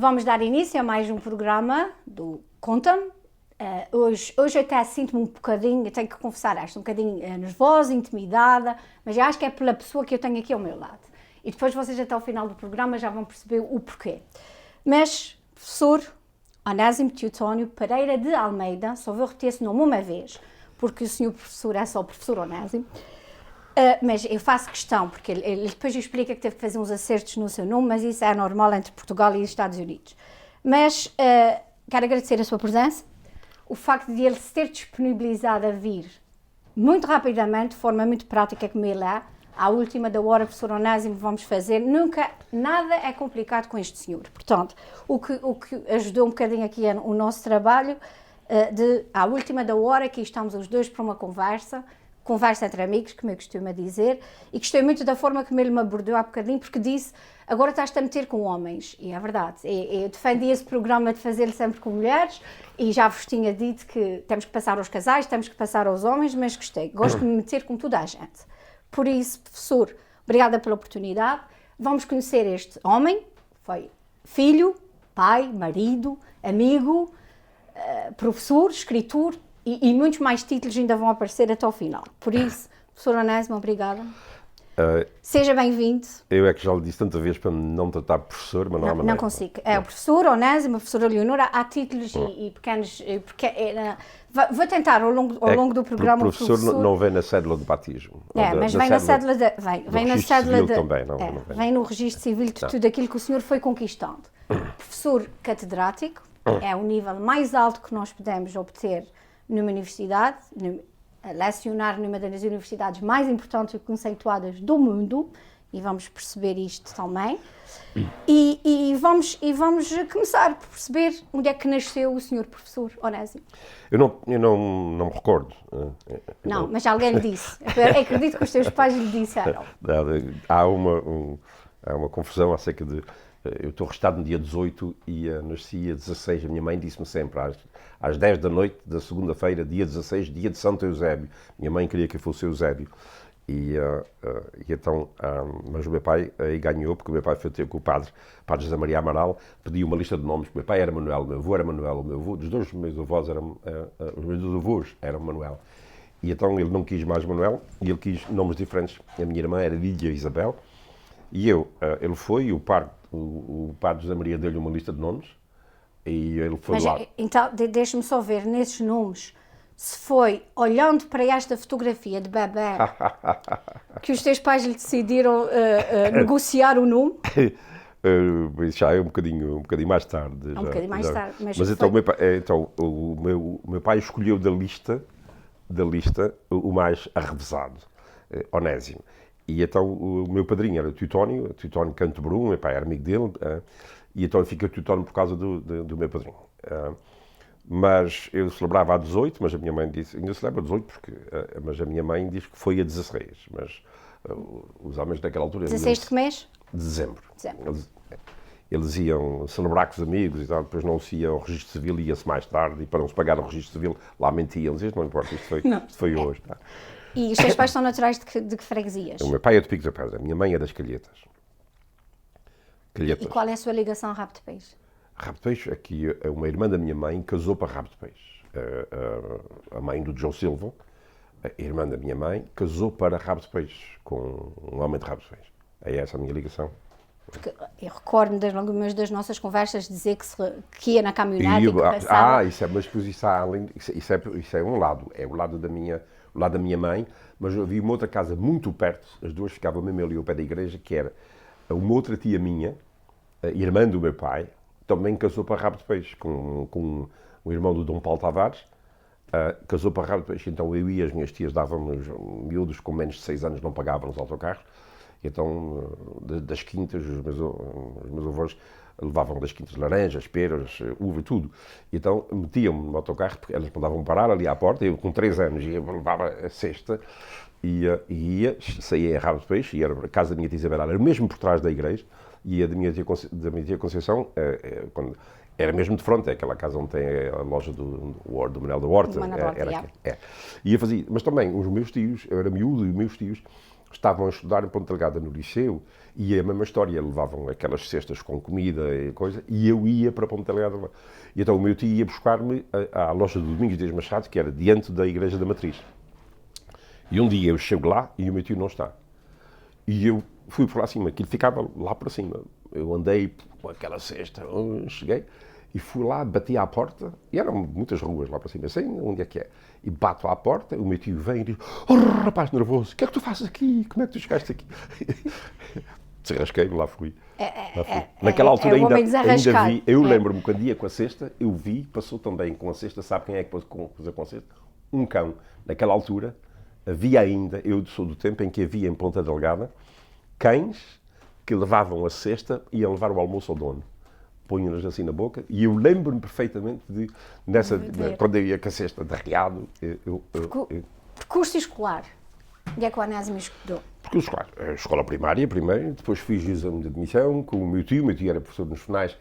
Vamos dar início a mais um programa do Conta-me. Hoje até sinto-me um bocadinho, eu tenho que confessar esta, um bocadinho nervosa, intimidada, mas eu acho que é pela pessoa que eu tenho aqui ao meu lado. E depois vocês até ao final do programa já vão perceber o porquê. Mas, professor Onésimo Teotónio Pereira de Almeida, só vou repetir esse nome uma vez, porque o senhor professor é só o professor Onésimo, mas eu faço questão, porque ele depois explica que teve que fazer uns acertos no seu nome, mas isso é normal entre Portugal e os Estados Unidos. Mas quero agradecer a sua presença, o facto de ele se ter disponibilizado a vir muito rapidamente, de forma muito prática como ele é, à última da hora, professor Onésimo, vamos fazer, nada é complicado com este senhor. Portanto, o que ajudou um bocadinho aqui o nosso trabalho, à última da hora, aqui estamos os dois para uma conversa entre amigos, como eu costumo dizer, e gostei muito da forma como ele me abordou há bocadinho, porque disse, agora estás-te a meter com homens, e é verdade, eu defendi esse programa de fazer sempre com mulheres, e já vos tinha dito que temos que passar aos casais, temos que passar aos homens, mas gostei, gosto de me meter com toda a gente. Por isso, professor, obrigada pela oportunidade, vamos conhecer este homem, foi filho, pai, marido, amigo, professor, escritor, e muitos mais títulos ainda vão aparecer até ao final. Por isso, professor Onésimo, obrigada. Seja bem-vindo. Eu é que já lhe disse tanta vez para não tratar de professor, mas não há maneira. Não consigo. É o professor Onésimo, a professora Leonora, há títulos e pequenos... Vou tentar, ao longo do programa... O professor não vem na cédula de batismo. Mas vem na cédula de... Vem na cédula de... também, não vem no registro civil de tudo aquilo que o senhor foi conquistando. Professor catedrático, é o nível mais alto que nós podemos obter numa universidade, lecionar numa das universidades mais importantes e conceituadas do mundo, e vamos perceber isto também, e vamos começar por perceber onde é que nasceu o senhor professor Onésimo. Eu não me recordo. Não, mas alguém lhe disse. Eu acredito que os seus pais lhe disseram. Há uma confusão acerca de... Eu estou registado no dia 18 e nasci a 16. A minha mãe disse-me sempre, às 10 da noite da segunda-feira, dia 16, dia de Santo Eusébio. Minha mãe queria que eu fosse Eusébio. Mas o meu pai aí ganhou, porque o meu pai foi ter com o padre José Maria Amaral, pediu uma lista de nomes, porque o meu pai era Manuel, o meu avô era Manuel, o meu avô, dos dois meus avós os meus avós eram Manuel. E então ele não quis mais Manuel, e ele quis nomes diferentes. A minha irmã era Lídia Isabel, e ele foi, e o padre José Maria deu-lhe uma lista de nomes, e ele foi lá. Então, deixa-me só ver, nesses nomes, se foi olhando para esta fotografia de bebê que os teus pais lhe decidiram negociar o nome? Já é um bocadinho mais tarde. Um bocadinho mais tarde. Mas então, o meu pai escolheu da lista o mais arrevesado, Onésimo. E então o meu padrinho era Teotónio Cantebrum, meu pai era amigo dele, e então fica Teotónio por causa do meu padrinho. Mas eu celebrava a 18, mas a minha mãe disse, ainda celebra a 18, mas a minha mãe diz que foi a 16, mas os homens naquela altura... 16 de que mês? Dezembro. Eles iam celebrar com os amigos e tal, depois não se ia ao registro civil, ia-se mais tarde, e para não se pagar o registro civil, lá mentiam, isto não importa, isto foi hoje. Tá? E os teus pais são naturais de que freguesias? O meu pai é de Pico da Pedra, a minha mãe é das Calhetas. E qual é a sua ligação a Rabo de Peixe? Rabo de Peixe, aqui uma irmã da minha mãe casou para Rabo de Peixe. A mãe do João Silva, a irmã da minha mãe, casou para Rabo de Peixe, com um homem de Rabo de Peixe. É essa a minha ligação. Porque eu recordo das nossas conversas dizer que ia na caminhonete e que passava... Mas isso é um lado, é o lado da minha mãe, mas eu havia uma outra casa muito perto, as duas ficavam mesmo ali ao pé da igreja, que era uma outra tia minha, a irmã do meu pai, também casou para Rabo de Peixe, com o irmão do Dom Paulo Tavares, casou para Rabo de Peixe, então eu e as minhas tias dávamos miúdos com menos de 6 anos, não pagavam os autocarros, então das quintas, os meus avós levavam das quintas laranjas, peras, uva e tudo, e então metiam-me no autocarro, porque elas mandavam parar ali à porta, eu com 3 anos levava a cesta, saía a Rabo de Peixe, e a casa da minha tia Isabel era mesmo por trás da igreja, e a da minha tia Conceição, quando era mesmo de fronte, é aquela casa onde tem a loja do Manuel da Horta. Ia fazer, mas também os meus tios, eu era miúdo, e os meus tios estavam a estudar em Ponta Delgada no liceu e a mesma história, levavam aquelas cestas com comida e coisa, e eu ia para Ponta Delgada. E então o meu tio ia buscar-me à loja do Domingos Dias Machado, que era diante da Igreja da Matriz. E um dia eu chego lá e o meu tio não está. E eu fui por lá acima, aquilo ficava lá para cima. Eu andei com aquela cesta, cheguei e fui lá, bati à porta, e eram muitas ruas lá para cima, sei onde é que é. E bato à porta, o meu tio vem e diz: "Oh, rapaz nervoso, o que é que tu fazes aqui? Como é que tu chegaste aqui?" Desarrasquei-me, lá fui. Naquela altura o homem ainda desarrascado. vi, eu lembro-me quando ia com a cesta, eu vi, passou também com a cesta, sabe quem é que pôs com a cesta? Um cão. Naquela altura havia ainda, eu sou do tempo em que havia em Ponta Delgada, cães que levavam a cesta e iam levar o almoço ao dono. Punham-nos assim na boca, e eu lembro-me perfeitamente de, quando eu ia com a cesta de arreado, Percurso escolar. Onde é que o Onésimo estudou? porque escolar, a escola primária primeiro, depois fiz o exame de admissão com o meu tio era professor nos finais,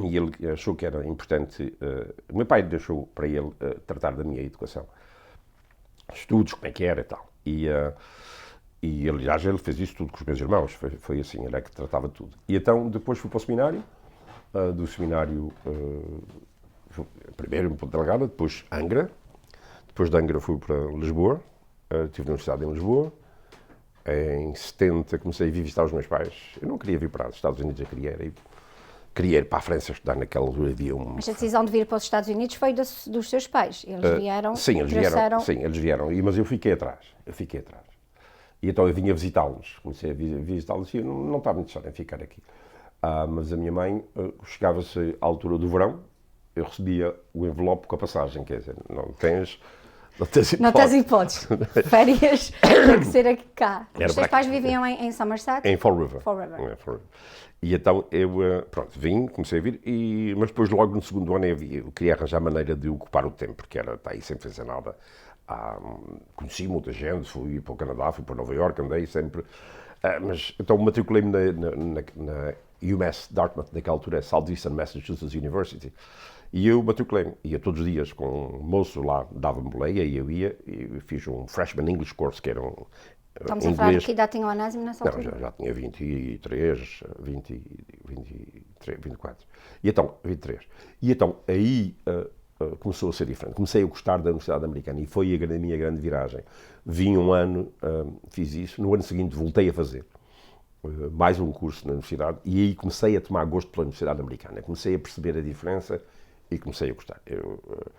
e ele achou que era importante, o meu pai deixou para ele tratar da minha educação, estudos, como é que era e tal. E aliás, ele fez isso tudo com os meus irmãos, foi assim, ele é que tratava de tudo. E então, depois fui para o seminário, do seminário, primeiro em Ponta Delgada, depois Angra, depois de Angra fui para Lisboa, estive na Universidade em Lisboa. Em 70 comecei a vir visitar os meus pais. Eu não queria vir para os Estados Unidos, eu queria ir para a França estudar. Naquela altura havia Mas a decisão de vir para os Estados Unidos foi dos seus pais? Eles vieram? Sim, eles vieram, mas eu fiquei atrás. E então eu vinha visitá-los, comecei a visitá-los e eu não estava muito interessado em ficar aqui. Mas a minha mãe, chegava-se à altura do verão, eu recebia o envelope com a passagem, quer dizer, não tens hipótese. Não tens hipótese. Férias tem que ser aqui cá. Os teus pais viviam em Somerset? Em Fall River. E então eu, vim, comecei a vir, mas depois logo no segundo ano eu queria arranjar maneira de ocupar o tempo, porque está aí sem fazer nada. Conheci muita gente, fui para o Canadá, fui para Nova Iorque, andei sempre. Mas então matriculei-me na UMass Dartmouth, naquela altura é Southeastern Massachusetts University. E eu matriculei-me, ia todos os dias com um moço lá, dava-me boleia, e eu ia, e fiz um Freshman English Course, que era um Estamos a falar de que idade tinha o Onésimo nessa altura? Não, já tinha 23, 24. E então, 23. E então, aí começou a ser diferente. Comecei a gostar da Universidade Americana e foi a minha grande viragem. Vim um ano, fiz isso, no ano seguinte voltei a fazer mais um curso na universidade e aí comecei a tomar gosto pela Universidade Americana. Comecei a perceber a diferença e comecei a gostar.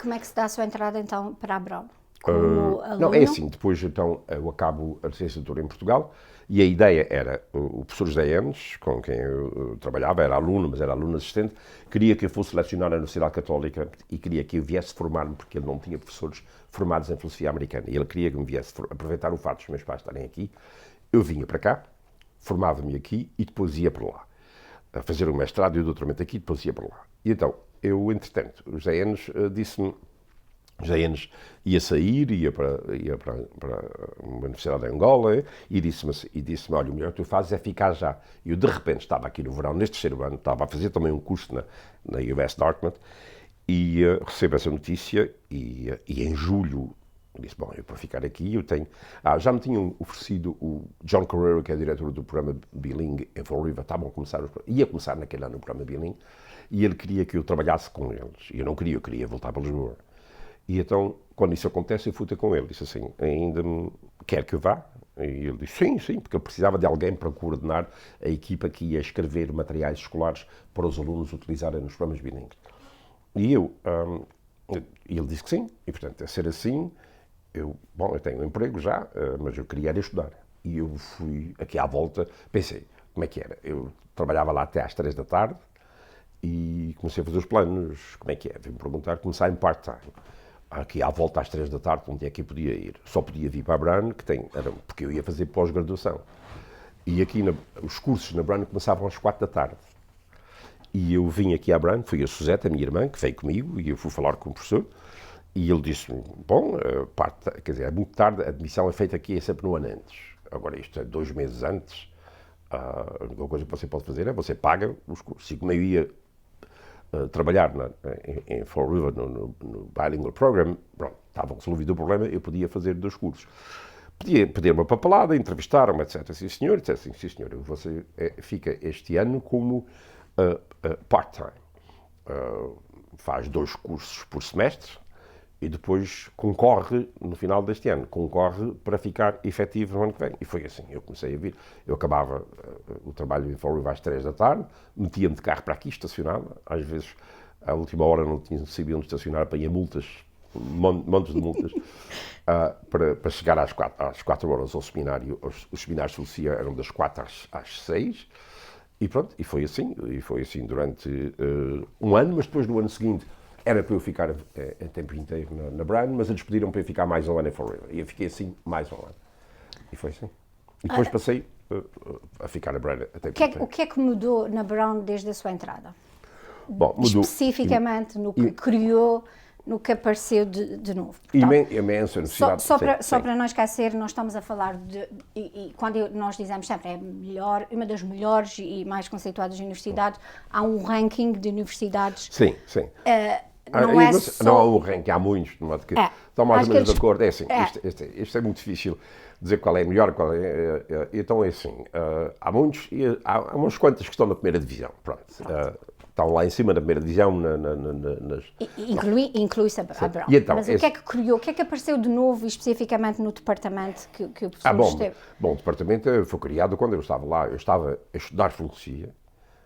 Como é que se dá a sua entrada então para a Brown? Como aluno? Não, é assim, depois então eu acabo a licenciatura em Portugal e a ideia era, o professor José Enes, com quem eu trabalhava, era aluno, mas era aluno assistente, queria que eu fosse lecionar na Universidade Católica e queria que eu viesse formar-me, porque ele não tinha professores formados em filosofia americana, e ele queria que me viesse aproveitar o facto dos meus pais estarem aqui. Eu vinha para cá, formava-me aqui e depois ia para lá, a fazer o mestrado e o doutoramento aqui, depois ia para lá. E então, eu, entretanto, o José Enes disse-me, José Enes ia sair, ia para uma universidade em Angola e disse-me, olha, o melhor que tu fazes é ficar já. E eu, de repente, estava aqui no verão, neste terceiro ano, estava a fazer também um curso na UMass Dartmouth e recebo essa notícia e em julho disse, bom, eu para ficar aqui eu tenho... já me tinham oferecido o John Carrero, que é diretor do programa Bilingue em Fall River, ia começar naquele ano o programa Bilingue e ele queria que eu trabalhasse com eles. E eu não queria, eu queria voltar para Lisboa. E então, quando isso acontece, eu fui ter com ele. Disse assim, ainda quer que eu vá? E ele disse, sim, porque eu precisava de alguém para coordenar a equipa que ia escrever materiais escolares para os alunos utilizarem nos programas bilingues. E ele disse que sim, e portanto, a ser assim, eu tenho um emprego já, mas eu queria estudar. E eu fui aqui à volta, pensei, como é que era? Eu trabalhava lá até às 3 da tarde e comecei a fazer os planos, como é que é? Vim-me perguntar, começar em part-time. Aqui à volta às 3 da tarde, onde é que eu podia ir? Só podia vir para a Brown, porque eu ia fazer pós-graduação. E aqui os cursos na Brown começavam às 4 da tarde. E eu vim aqui à Brown, fui a Suzete, a minha irmã, que veio comigo, e eu fui falar com o professor, e ele disse-me, quer dizer, é muito tarde, a admissão é feita aqui, é sempre no ano antes. Agora isto é 2 meses antes, a única coisa que você pode fazer é você paga os cursos. E como eu ia trabalhar em Fall River no Bilingual Program, estava resolvido o problema, eu podia fazer 2 cursos. pedir uma papelada, entrevistaram-me, etc. Sim, senhor, e disse assim, sim, senhor, você fica este ano como part-time. Faz 2 cursos por semestre e depois concorre, no final deste ano, concorre para ficar efetivo no ano que vem. E foi assim, eu comecei a vir. Eu acabava o trabalho em Fall River às 3 da tarde, metia-me de carro para aqui, estacionava. Às vezes, à última hora, não sabia onde estacionar, apanhei multas, montes de multas, para chegar às 4 horas ao seminário. Os seminários de filosofia eram das 4 às 6. E pronto, e foi assim durante um ano, mas depois no ano seguinte era para eu ficar em tempo inteiro na Brown, mas eles pediram para eu ficar mais um ano em Fall River. E eu fiquei assim mais um ano. E foi assim. E depois passei a ficar na Brown a tempo inteiro. O que é que mudou na Brown desde a sua entrada? Bom, mudou. Especificamente no que criou, no que apareceu de novo. Imensa necessidade. Só para não esquecer, nós estamos a falar e quando nós dizemos sempre uma das melhores e mais conceituadas universidades, há um ranking de universidades. Sim. Não há um ranking, há muitos, de modo que estão mais ou menos de acordo. É assim, isto é muito difícil dizer qual é melhor, qual é. Então é assim, há muitos, e há umas quantas que estão na primeira divisão. Pronto. Estão lá em cima da primeira divisão. Inclui-se a Brown. Então, mas o que é que criou, o que é que apareceu de novo, especificamente no departamento que o professor esteve? Bom, o departamento foi criado quando eu estava lá. Eu estava a estudar filosofia.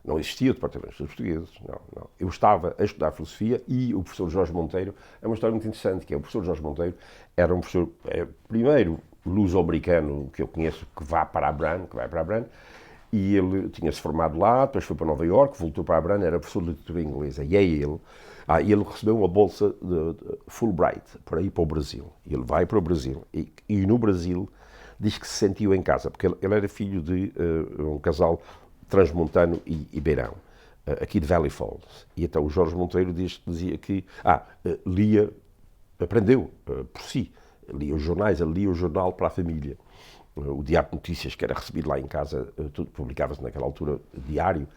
Não existia o departamento de estudos portugueses, não. Eu estava a estudar filosofia e o professor Jorge Monteiro, é uma história muito interessante, que é o professor Jorge Monteiro, era um professor, primeiro luso-americano que eu conheço que vai para a Brown, e ele tinha-se formado lá, depois foi para Nova Iorque, voltou para a Brown, era professor de literatura inglesa, e ele recebeu uma bolsa de Fulbright para ir para o Brasil. E ele vai para o Brasil, e no Brasil diz que se sentiu em casa, porque ele era filho de um casal transmontano e beirão, aqui de Valley Falls. E então o Jorge Monteiro dizia que aprendeu por si, lia os jornais, ele lia o jornal para a família. O Diário de Notícias, que era recebido lá em casa, tudo publicava-se naquela altura, diário.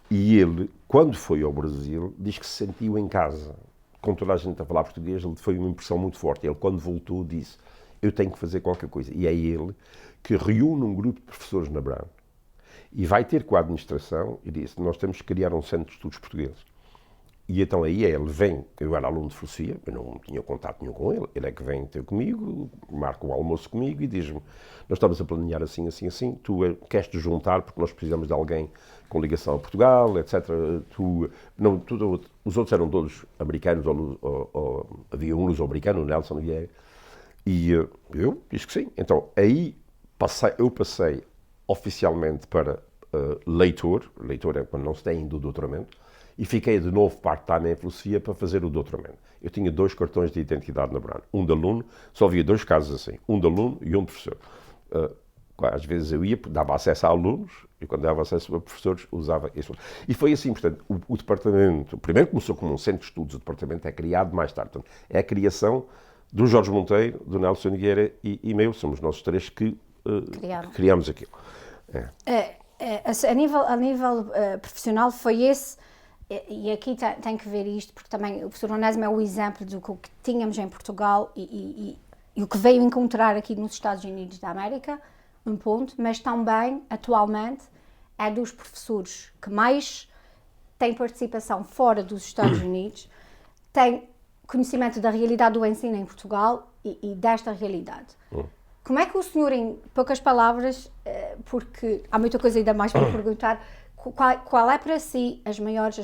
E ele, quando foi ao Brasil, diz que se sentiu em casa. Com toda a gente a falar português, foi uma impressão muito forte. Ele, quando voltou, disse, eu tenho que fazer qualquer coisa. E é ele que reúne um grupo de professores na Brown e vai ter com a administração e disse, nós temos que criar um centro de estudos portugueses. E então aí ele vem, eu era aluno de filosofia, eu não tinha contato nenhum com ele é que vem ter comigo, marca o almoço comigo e diz-me, nós estamos a planear assim, tu queres te juntar porque nós precisamos de alguém com ligação a Portugal, etc. Os outros eram todos americanos, havia um luso-americano, o Nelson Vieira, e eu disse que sim. Então aí eu passei oficialmente para leitor é quando não se tem ainda o doutoramento, e fiquei de novo part-time em filosofia para fazer o doutoramento. Eu tinha 2 cartões de identidade na Brown, um de aluno, só havia 2 casos assim, um de aluno e um de professor. Às vezes eu ia, dava acesso a alunos, e quando dava acesso a professores, usava isso. E foi assim, portanto, o departamento, primeiro começou como um centro de estudos, o departamento é criado mais tarde. Portanto, é a criação do Jorge Monteiro, do Nelson Nogueira e meu, somos nós 3 que criamos aquilo. A nível profissional foi esse, e aqui tem que ver isto, porque também o professor Onésimo é o exemplo do que tínhamos em Portugal e o que veio encontrar aqui nos Estados Unidos da América, um ponto, mas também, atualmente, é dos professores que mais têm participação fora dos Estados Unidos, têm conhecimento da realidade do ensino em Portugal e desta realidade. Como é que o senhor, em poucas palavras, porque há muita coisa ainda mais para perguntar, qual é para si as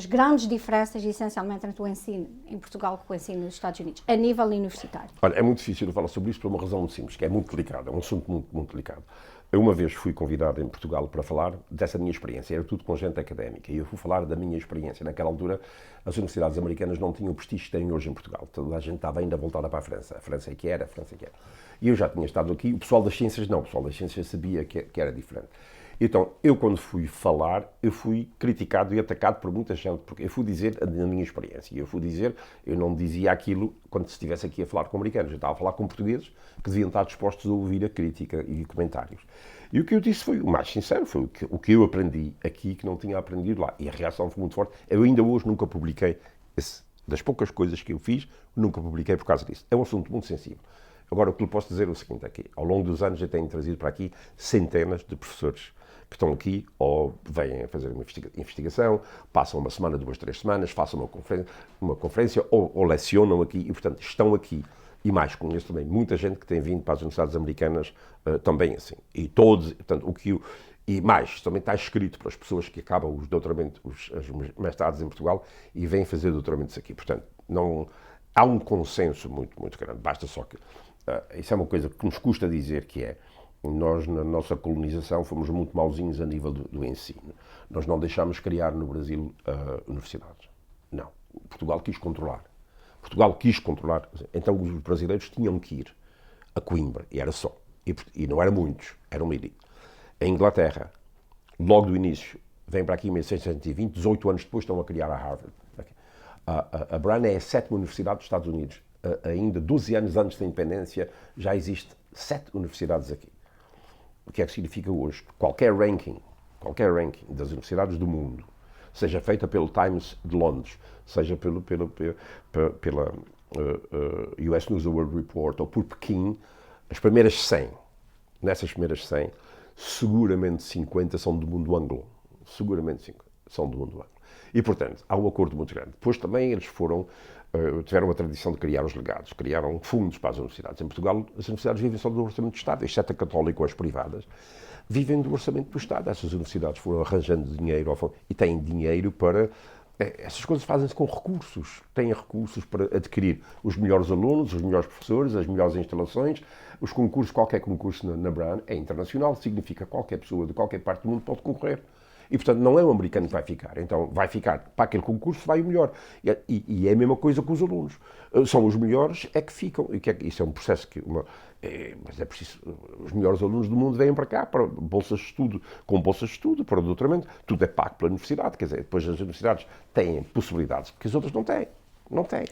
grandes diferenças, essencialmente, entre o ensino em Portugal com o ensino nos Estados Unidos, a nível universitário? Olha, é muito difícil falar sobre isso por uma razão muito simples, que é muito delicado, é um assunto muito delicado. Eu uma vez fui convidado em Portugal para falar dessa minha experiência, era tudo com gente académica, e eu fui falar da minha experiência. Naquela altura, as universidades americanas não tinham o prestígio que têm hoje em Portugal. Toda a gente estava ainda voltada para a França. A França é que era. E eu já tinha estado aqui, o pessoal das ciências não, o pessoal das ciências sabia que era diferente. Então, eu quando fui falar, eu fui criticado e atacado por muita gente, porque eu fui dizer a minha experiência, eu não dizia aquilo quando estivesse aqui a falar com americanos, eu estava a falar com portugueses que deviam estar dispostos a ouvir a crítica e comentários. E o que eu disse foi o mais sincero, foi o que eu aprendi aqui que não tinha aprendido lá, e a reação foi muito forte. Eu ainda hoje nunca publiquei, das poucas coisas que eu fiz, nunca publiquei por causa disso. É um assunto muito sensível. Agora, o que lhe posso dizer é o seguinte aqui. Ao longo dos anos eu tenho trazido para aqui centenas de professores que estão aqui ou vêm a fazer uma investigação, passam uma semana, 2, 3 semanas, façam uma conferência ou lecionam aqui e, portanto, estão aqui. E mais, conheço também muita gente que tem vindo para as universidades americanas também assim. E todos, portanto, e mais, também está escrito para as pessoas que acabam os doutoramentos, os mestrados em Portugal e vêm fazer doutoramentos aqui. Portanto, não, há um consenso muito, muito grande. Basta só que, isso é uma coisa que nos custa dizer que é, nós na nossa colonização fomos muito mauzinhos a nível do ensino. Nós não deixámos criar no Brasil universidades. Não. Portugal quis controlar. Portugal quis controlar. Então os brasileiros tinham que ir a Coimbra, e era só. E não eram muitos, eram uma elite. A Inglaterra, logo do início, vem para aqui em 1620, 18 anos depois estão a criar a Harvard. A Brown é a 7ª universidade dos Estados Unidos. Ainda 12 anos antes da independência, já existe 7 universidades aqui. O que é que significa hoje? Qualquer ranking das universidades do mundo, seja feita pelo Times de Londres, seja pela US News and World Report ou por Pequim, as primeiras 100, nessas primeiras 100, seguramente 50 são do mundo anglo. Seguramente 50 são do mundo anglo. E, portanto, há um acordo muito grande. Depois também eles tiveram a tradição de criar os legados, criaram fundos para as universidades. Em Portugal, as universidades vivem só do orçamento do Estado, exceto a católica ou as privadas, vivem do orçamento do Estado. Essas universidades foram arranjando dinheiro e têm dinheiro para... Essas coisas fazem-se com recursos. Têm recursos para adquirir os melhores alunos, os melhores professores, as melhores instalações. Os concursos, qualquer concurso na Brown é internacional, significa que qualquer pessoa de qualquer parte do mundo pode concorrer. E, portanto, não é um americano que vai ficar. Então, vai ficar para aquele concurso, vai o melhor. E é a mesma coisa com os alunos. São os melhores é que ficam. Isso é um processo que... mas é preciso... Os melhores alunos do mundo vêm para cá, para bolsas de estudo, com bolsas de estudo, para o doutoramento. Tudo é pago pela universidade. Quer dizer, depois as universidades têm possibilidades que as outras não têm. Não têm.